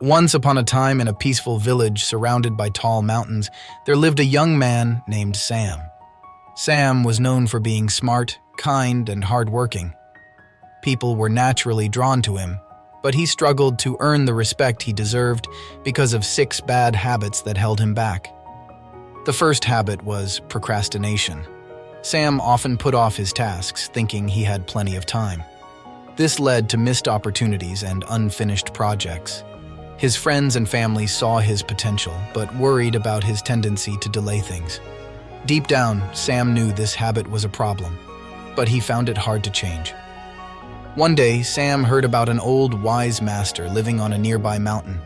Once upon a time, in a peaceful village surrounded by tall mountains, there lived a young man named Sam. Sam was known for being smart, kind, and hardworking. People were naturally drawn to him, but he struggled to earn the respect he deserved because of 6 bad habits that held him back. The first habit was procrastination. Sam often put off his tasks, thinking he had plenty of time. This led to missed opportunities and unfinished projects. His friends and family saw his potential, but worried about his tendency to delay things. Deep down, Sam knew this habit was a problem, but he found it hard to change. One day, Sam heard about an old, wise master living on a nearby mountain.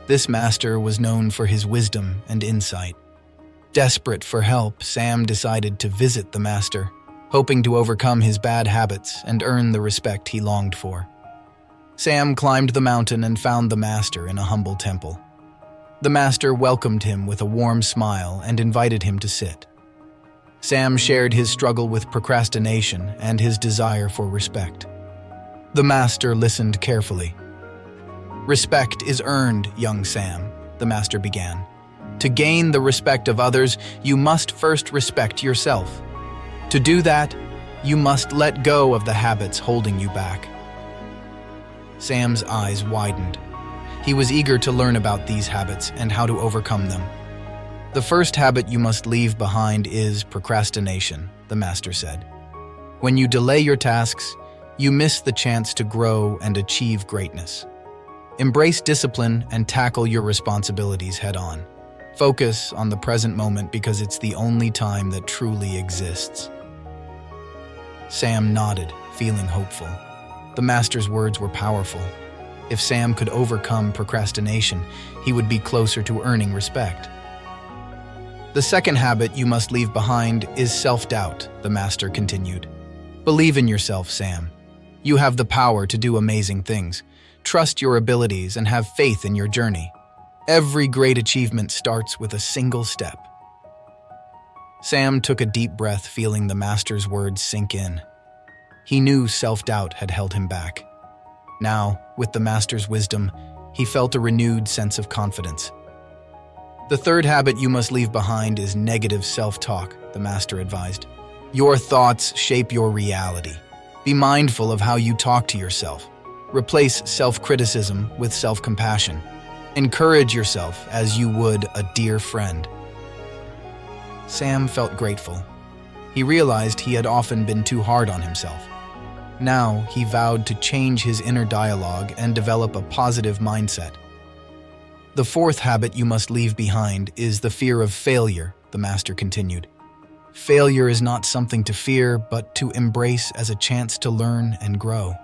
This master was known for his wisdom and insight. Desperate for help, Sam decided to visit the master, hoping to overcome his bad habits and earn the respect he longed for. Sam climbed the mountain and found the master in a humble temple. The master welcomed him with a warm smile and invited him to sit. Sam shared his struggle with procrastination and his desire for respect. The master listened carefully. "Respect is earned, young Sam," the master began. "To gain the respect of others, you must first respect yourself. To do that, you must let go of the habits holding you back." Sam's eyes widened. He was eager to learn about these habits and how to overcome them. "The first habit you must leave behind is procrastination," the master said. "When you delay your tasks, you miss the chance to grow and achieve greatness. Embrace discipline and tackle your responsibilities head-on. Focus on the present moment because it's the only time that truly exists." Sam nodded, feeling hopeful. The master's words were powerful. If Sam could overcome procrastination, he would be closer to earning respect. "The second habit you must leave behind is self-doubt," the master continued. "Believe in yourself, Sam. You have the power to do amazing things. Trust your abilities and have faith in your journey. Every great achievement starts with a single step." Sam took a deep breath, feeling the master's words sink in. He knew self-doubt had held him back. Now, with the master's wisdom, he felt a renewed sense of confidence. "The third habit you must leave behind is negative self-talk," the master advised. "Your thoughts shape your reality. Be mindful of how you talk to yourself. Replace self-criticism with self-compassion. Encourage yourself as you would a dear friend." Sam felt grateful. He realized he had often been too hard on himself. Now, he vowed to change his inner dialogue and develop a positive mindset. "The fourth habit you must leave behind is the fear of failure," the master continued. "Failure is not something to fear, but to embrace as a chance to learn and grow.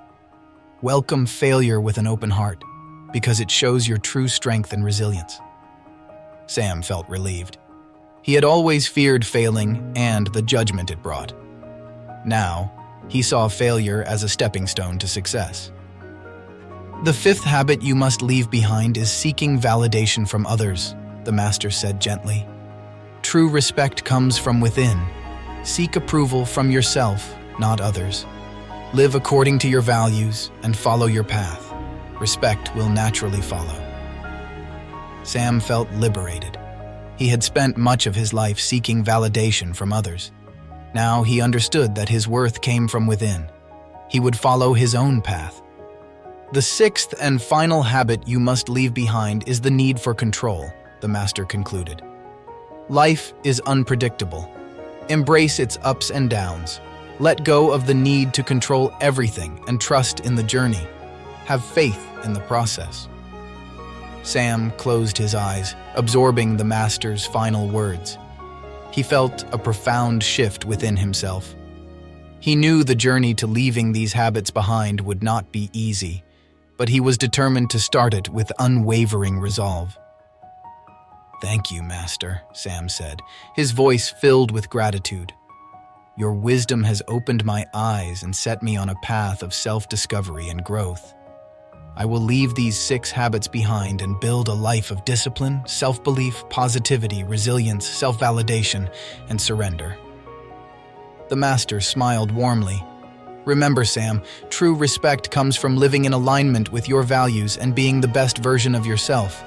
Welcome failure with an open heart, because it shows your true strength and resilience." Sam felt relieved. He had always feared failing and the judgment it brought. Now, he saw failure as a stepping stone to success. "The fifth habit you must leave behind is seeking validation from others," the master said gently. "True respect comes from within. Seek approval from yourself, not others. Live according to your values and follow your path. Respect will naturally follow." Sam felt liberated. He had spent much of his life seeking validation from others. Now he understood that his worth came from within. He would follow his own path. "The sixth and final habit you must leave behind is the need for control," the master concluded. "Life is unpredictable. Embrace its ups and downs. Let go of the need to control everything and trust in the journey. Have faith in the process." Sam closed his eyes, absorbing the master's final words. He felt a profound shift within himself. He knew the journey to leaving these habits behind would not be easy, but he was determined to start it with unwavering resolve. "Thank you, Master," Sam said, his voice filled with gratitude. "Your wisdom has opened my eyes and set me on a path of self-discovery and growth. I will leave these 6 habits behind and build a life of discipline, self-belief, positivity, resilience, self-validation, and surrender." The master smiled warmly. Remember, Sam, true respect comes from living in alignment with your values and being the best version of yourself.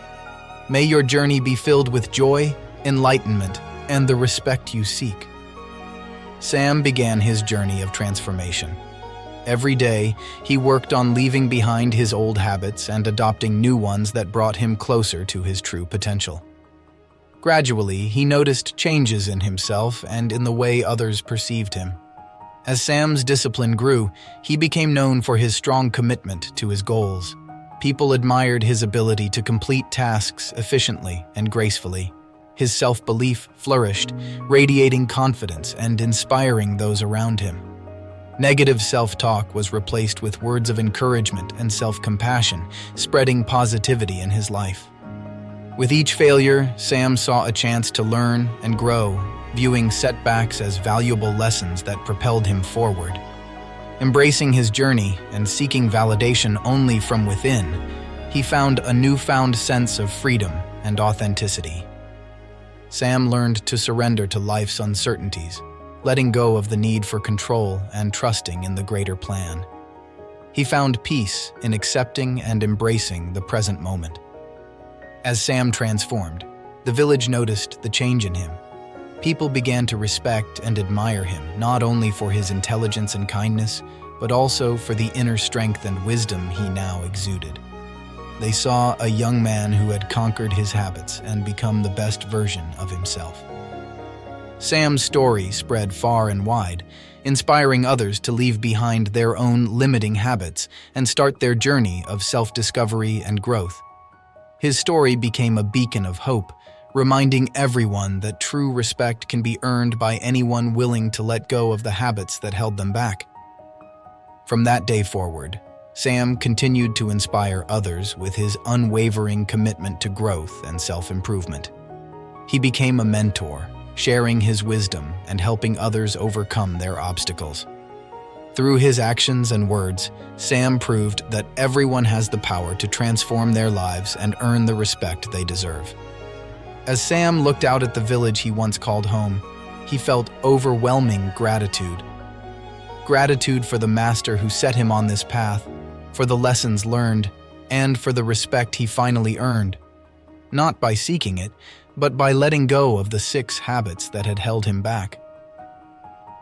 May your journey be filled with joy, enlightenment, and the respect you seek. Sam began his journey of transformation. Every day, he worked on leaving behind his old habits and adopting new ones that brought him closer to his true potential. Gradually, he noticed changes in himself and in the way others perceived him. As Sam's discipline grew, he became known for his strong commitment to his goals. People admired his ability to complete tasks efficiently and gracefully. His self-belief flourished, radiating confidence and inspiring those around him. Negative self-talk was replaced with words of encouragement and self-compassion, spreading positivity in his life. With each failure, Sam saw a chance to learn and grow, viewing setbacks as valuable lessons that propelled him forward. Embracing his journey and seeking validation only from within, he found a newfound sense of freedom and authenticity. Sam learned to surrender to life's uncertainties, letting go of the need for control and trusting in the greater plan. He found peace in accepting and embracing the present moment. As Sam transformed, the village noticed the change in him. People began to respect and admire him, not only for his intelligence and kindness, but also for the inner strength and wisdom he now exuded. They saw a young man who had conquered his habits and become the best version of himself. Sam's story spread far and wide, inspiring others to leave behind their own limiting habits and start their journey of self-discovery and growth. His story became a beacon of hope, reminding everyone that true respect can be earned by anyone willing to let go of the habits that held them back. From that day forward, Sam continued to inspire others with his unwavering commitment to growth and self-improvement. He became a mentor, sharing his wisdom and helping others overcome their obstacles. Through his actions and words, Sam proved that everyone has the power to transform their lives and earn the respect they deserve. As Sam looked out at the village he once called home, he felt overwhelming gratitude. Gratitude for the master who set him on this path, for the lessons learned, and for the respect he finally earned. Not by seeking it, but by letting go of the 6 habits that had held him back.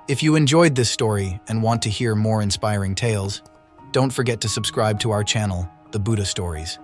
If you enjoyed this story and want to hear more inspiring tales, don't forget to subscribe to our channel, The Buddha Stories.